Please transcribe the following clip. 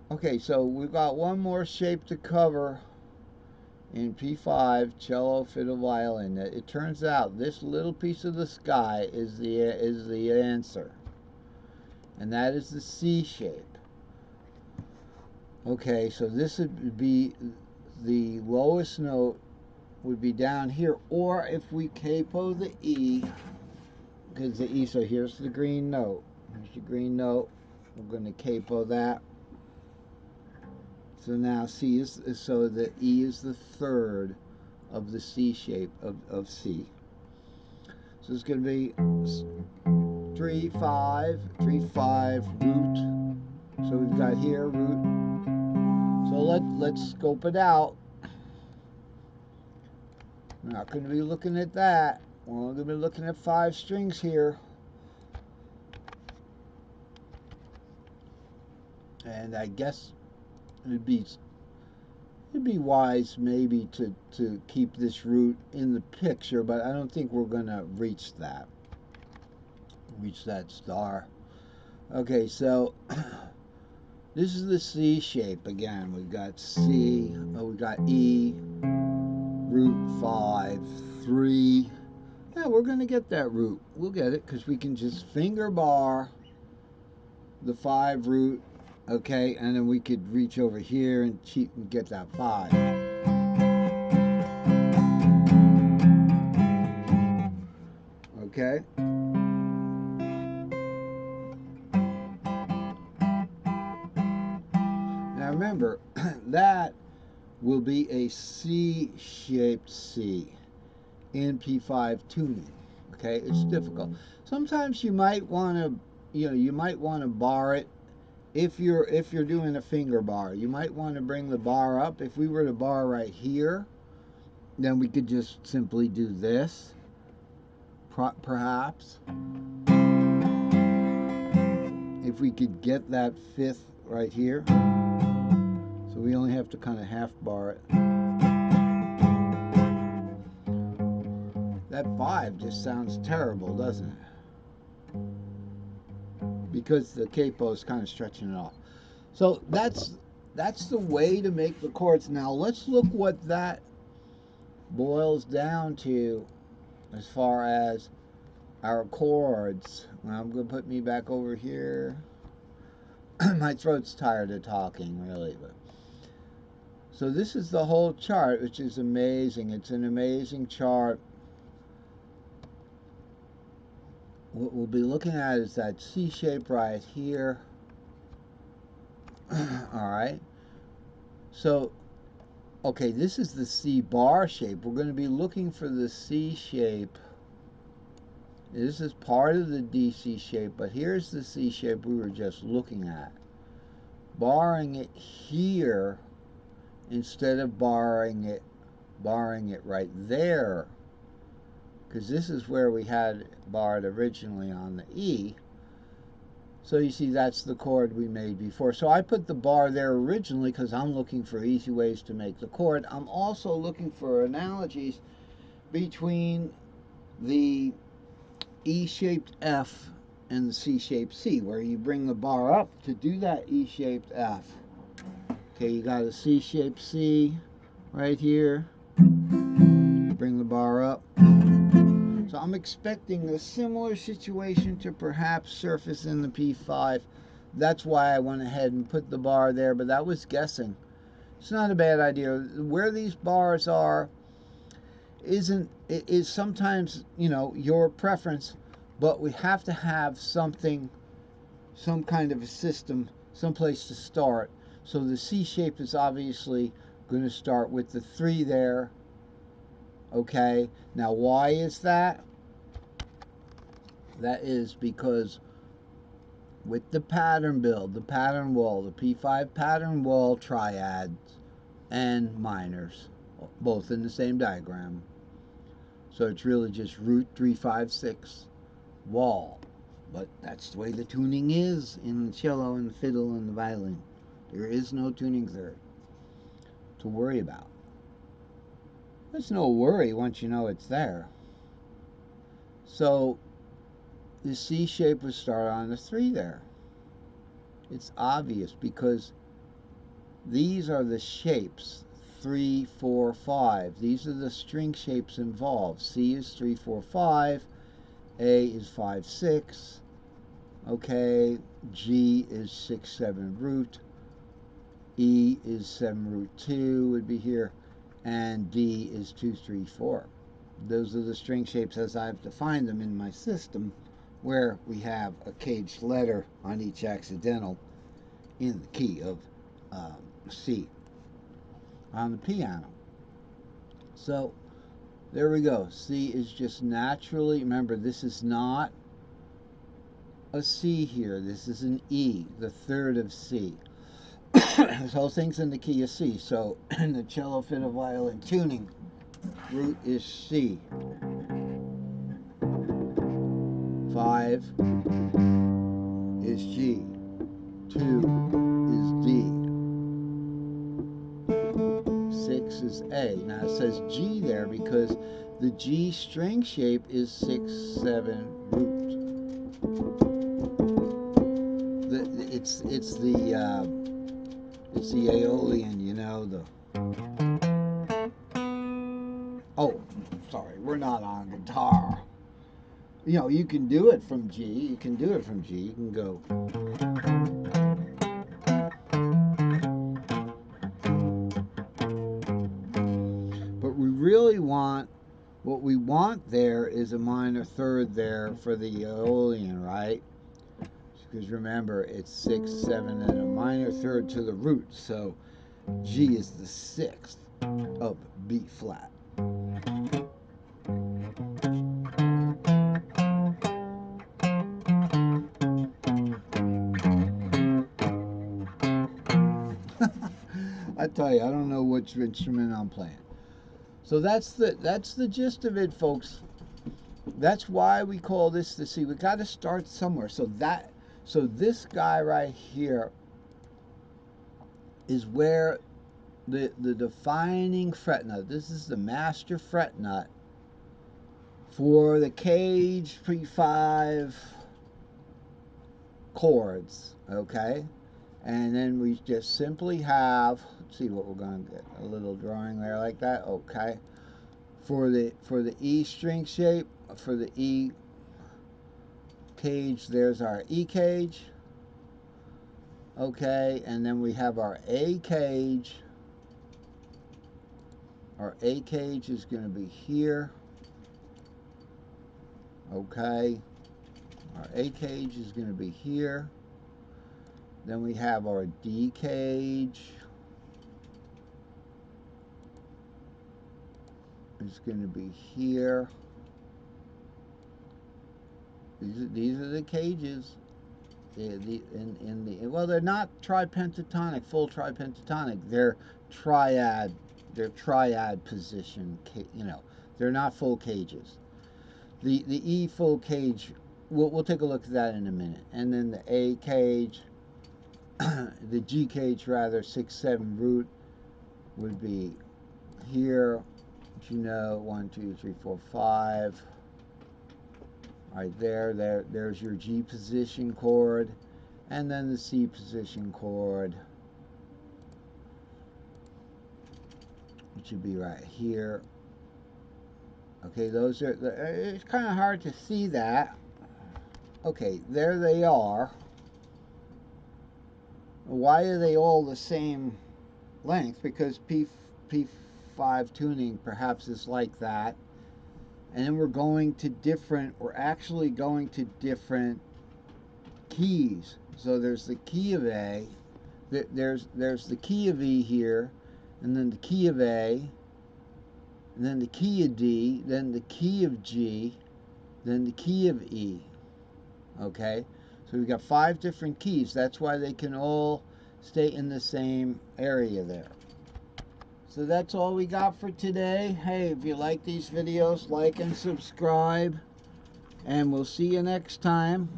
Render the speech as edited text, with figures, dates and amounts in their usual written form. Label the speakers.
Speaker 1: Okay, so we've got one more shape to cover in P5 cello, fiddle, violin. It turns out this little piece of the sky is the answer, and that is the C shape. Okay, so this would be the lowest note would be down here, or if we capo the E, because the E, so here's the green note. Here's your green note. We're going to capo that. So now C is, so the E is the third of the C shape of C. So it's going to be 3, 5, 3, 5, root. So we've got here root. So let's scope it out. We're not going to be looking at that. We're only going to be looking at 5 strings here. And I guess it'd be wise maybe to keep this root in the picture, but I don't think we're going to reach that star. Okay, so this is the C shape again. We've got C, we've got E, root 5, 3. Yeah, we're going to get that root. We'll get it because we can just finger bar the 5 root, okay, and then we could reach over here and cheat and get that 5. Okay. Now remember, that will be a C-shaped C in P5 tuning. Okay, it's difficult. Sometimes you might want to, you might want to bar it. If you're doing a finger bar, you might want to bring the bar up. If we were to bar right here, then we could just simply do this, perhaps. If we could get that 5th right here. So we only have to kind of half bar it. That 5 just sounds terrible, doesn't it? Because the capo is kind of stretching it off. So that's the way to make the chords. Now let's look what that boils down to as far as our chords. Well, I'm going to put me back over here. My throat's tired of talking, really. But so this is the whole chart, which is amazing. It's an amazing chart. What we'll be looking at is that C shape right here. All right. So, okay, this is the C bar shape. We're going to be looking for the C shape. This is part of the DC shape, but here's the C shape we were just looking at. Barring it here instead of barring it right there, because this is where we had barred originally on the E. So you see that's the chord we made before. So I put the bar there originally because I'm looking for easy ways to make the chord. I'm also looking for analogies between the E-shaped F and the C-shaped C, where you bring the bar up to do that E-shaped F. Okay, you got a C-shaped C right here. Bring the bar up. So I'm expecting a similar situation to perhaps surface in the P5. That's why I went ahead and put the bar there, but that was guessing. It's not a bad idea. Where these bars are is sometimes, your preference, but we have to have something, some kind of a system, someplace to start. So the C shape is obviously going to start with the 3 there. Okay, now why is that? That is because with the pattern build, the pattern wall, the P5 pattern wall triads and minors, both in the same diagram. So it's really just root 3, 5, 6 wall. But that's the way the tuning is in the cello and the fiddle and the violin. There is no tuning third to worry about. There's no worry once you know it's there. So the C shape would start on the 3 there. It's obvious because These are the shapes, 3, 4, 5. These are the string shapes involved. C is 3, 4, 5. A is 5, 6. Okay, G is 6, 7 root. E is 7 root 2 would be here. And D is 2, 3, 4. Those are the string shapes as I've defined them in my system, where we have a caged letter on each accidental in the key of C on the piano. So there we go. C is just naturally, remember, this is not a C here. This is an E, the third of C. This whole thing's in the key of C. So in the cello, fiddle, violin tuning, root is C. 5 is G. 2 is D. 6 is A. Now it says G there because the G string shape is 6, 7 root. It's the Aeolian, you know, oh, sorry, we're not on guitar. You know, you can do it from G. You can do it from G. You can go. But we really want, what we want there is a minor third there for the Aeolian, right? Because remember, it's 6, 7, and a minor third to the root. So G is the 6th of B flat. I tell you, I don't know which instrument I'm playing. So that's the gist of it, folks. That's why we call this the C. We got to start somewhere. So this guy right here is where the defining fret nut. This is the master fret nut for the cage P-5 chords. Okay, and then we just simply have. Let's see what we're going to get. A little drawing there like that. Okay, for the E string shape, for the E cage, there's our E cage. Okay, and then we have our A cage. Our A cage is going to be here. Okay, our A cage is going to be here. Then we have our D cage. It's going to be here. These are the cages. Well, they're not tripentatonic, full tripentatonic. They're triad. They're triad position. You know, they're not full cages. The E full cage. We'll take a look at that in a minute. And then the A cage, the G cage rather, 6, 7 root would be here. You know, 1, 2, 3, 4, 5. Right there, there's your G position chord, and then the C position chord, which would be right here. Okay, those are, it's kind of hard to see that. Okay, there they are. Why are they all the same length? Because P5 tuning perhaps is like that. And then we're actually going to different keys. So there's the key of A, there's the key of E here, and then the key of A, and then the key of D, then the key of G, then the key of E. Okay? So we've got 5 different keys. That's why they can all stay in the same area there. So that's all we got for today. Hey, if you like these videos, like and subscribe. And we'll see you next time.